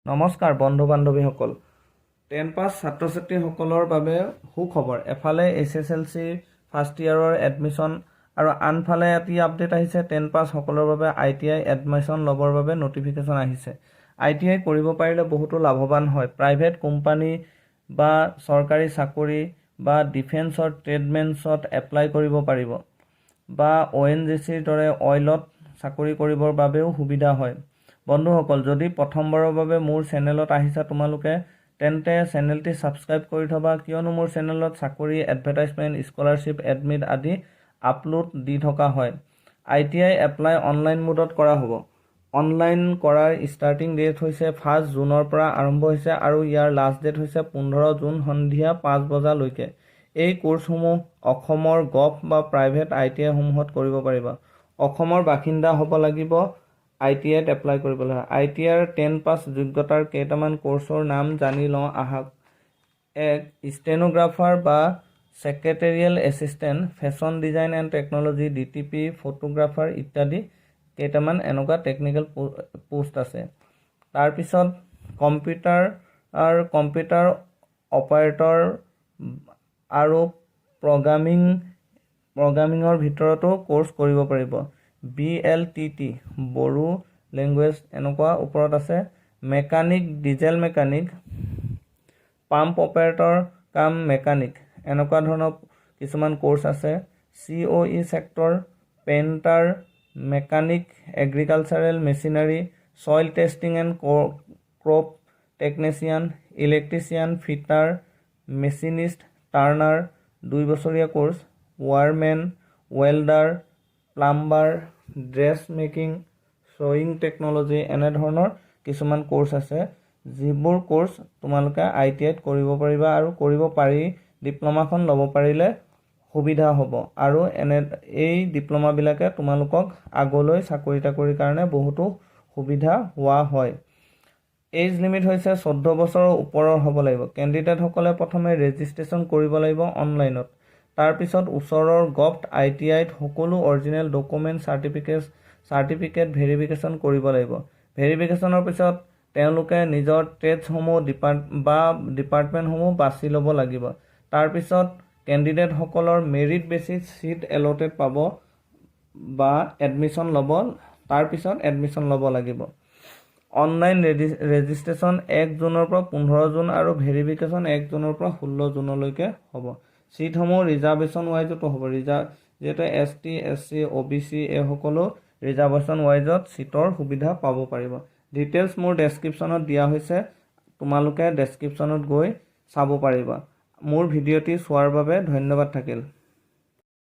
নমস্কাৰ বন্ধু বান্ধৱীসকল 10 পাছ ছাত্ৰ ছাত্ৰীসকলৰ বাবে সুখবৰ এফালে SSLC ফাৰ্ষ্ট ইয়াৰৰ এডমিশ্যন আৰু আনফালে এটি আপডেট আহিছে 10 পাছ সকলৰ বাবে ITI এডমিশ্যন ল'বৰ বাবে নটিফিকেশ্যন আহিছে ITI কৰিব পাৰিলে বহুতো লাভৱান হয় প্ৰাইভেট কোম্পানী বা চৰকাৰী চাকৰি বা ডিফেন্সৰ ট্ৰেডমেন্সত এপ্লাই কৰিব পাৰিব বা ONGCৰ দৰে অইলত চাকৰি কৰিবৰ বাবেও সুবিধা হয় বন্ধুসকল যদি প্ৰথমবাৰৰ বাবে মোৰ চেনেলত আহিছা তোমালোকে তেন্তে চেনেলটি সাবস্ক্ৰাইব কৰি থবা কিয়নো মোৰ চেনেলত চাকৰি এডভাৰটাইজমেন্ট স্কলাৰশ্বিপ এডমিট আদি আপলোড দি থকা হয় ITI এপ্লাই অনলাইন মোডত কৰা হ'ব অনলাইন কৰাৰ ষ্টাৰ্টিং ডেট হৈছে 1 জুনৰ পৰা আৰম্ভ হৈছে আৰু ইয়াৰ লাষ্ট ডেট হৈছে 15 জুন সন্ধিয়া 5 বজালৈকে এই কোৰ্সসমূহ অসমৰ গভ বা প্ৰাইভেট ITI সমূহত কৰিব পাৰিবা অসমৰ বাসিন্দা হ'ব লাগিব ITI এপ্লাই কৰিবলৈ ITI 10 পাছ যোগ্যতাৰ কেইটামান কোৰ্সৰ নাম জানি লওঁ আহক এক ষ্টেনোগ্ৰাফাৰ বা secretarial assistant fashion design and technology DTP photographer ইত্যাদি কেইটামান এনেকুৱা টেকনিক্যাল পোষ্ট আছে তাৰ পিছত কম্পিউটাৰ অপাৰেটৰ আৰু প্ৰগ্ৰামিঙৰ ভিতৰতো কোৰ্স কৰিব পাৰিব BLTT বড়ো ল্যাঙ্গুৱেজ এনেকুৱা ওপৰত আছে mechanic diesel mechanic pump operator কাম মেকানিক এনেকুৱা ধৰণৰ কিছুমান কোৰ্স আছে COE sector painter mechanic agricultural machinery soil testing and crop technician electrician fitter machinist turner 2 বছৰীয়া course wireman welder plumber dress making sewing technology এনে ধৰণৰ কিছুমান কোৰ্স আছে যিবোৰ কোৰ্স তোমালোকে ITI কৰিব পাৰিবা আৰু কৰিব পাৰি ডিপ্লোমাখন ল'ব পাৰিলে সুবিধা হ'ব আৰু এই ডিপ্লোমা বিলাকে তোমালোকক আগলৈ চাকৰিৰ কাৰণে বহুতো সুবিধা হোৱা হয় এজ লিমিট হৈছে 14 বছৰৰ ওপৰৰ হ'ব লাগিব কেণ্ডিডেট সকলে প্ৰথমে ৰেজিষ্ট্ৰেচন কৰিব লাগিব অনলাইনত তাৰ পিছত ওচৰৰ গভট ITI সকলো অৰিজিনাল ডকুমেন্ট সাৰ্টিফিকেট ভেৰিফিকেশন কৰিব লাগিব ভেৰিফিকেশনৰ পিছত তেওঁলোকে নিজৰ ট্ৰেডসমূহ ডিপাৰ্টমেন্টসমূহ বাছি ল'ব লাগিব তাৰ পিছত কেণ্ডিডেট সকলৰ মেৰিট বেচিছ সিট এলটেড পাব বা এডমিশন ল'ব তাৰ পিছত এডমিশন ল'ব লাগিব অনলাইন ৰেজিষ্ট্ৰেচন 1 জুনৰ পৰা 15 জুন আৰু ভেৰিফিকেশন 1 জুনৰ পৰা 16 জুনলৈকে হ'ব সিটসমূহ ৰিজাৰ্ভেশন ওয়াইজত হ'ব যেটা ST SC OBC এই সকলো ৰিজাৰ্ভেশন ওয়াইজত সিটৰ সুবিধা পাব পাৰিব ডিটেইলছ মোৰ ডেসক্ৰিপচনত দিয়া হৈছে তোমালোকে ডেসক্ৰিপচনত গৈ চাব পাৰিবা মোৰ ভিডিঅ'টি চোৱাৰ বাবে ধন্যবাদ থাকিল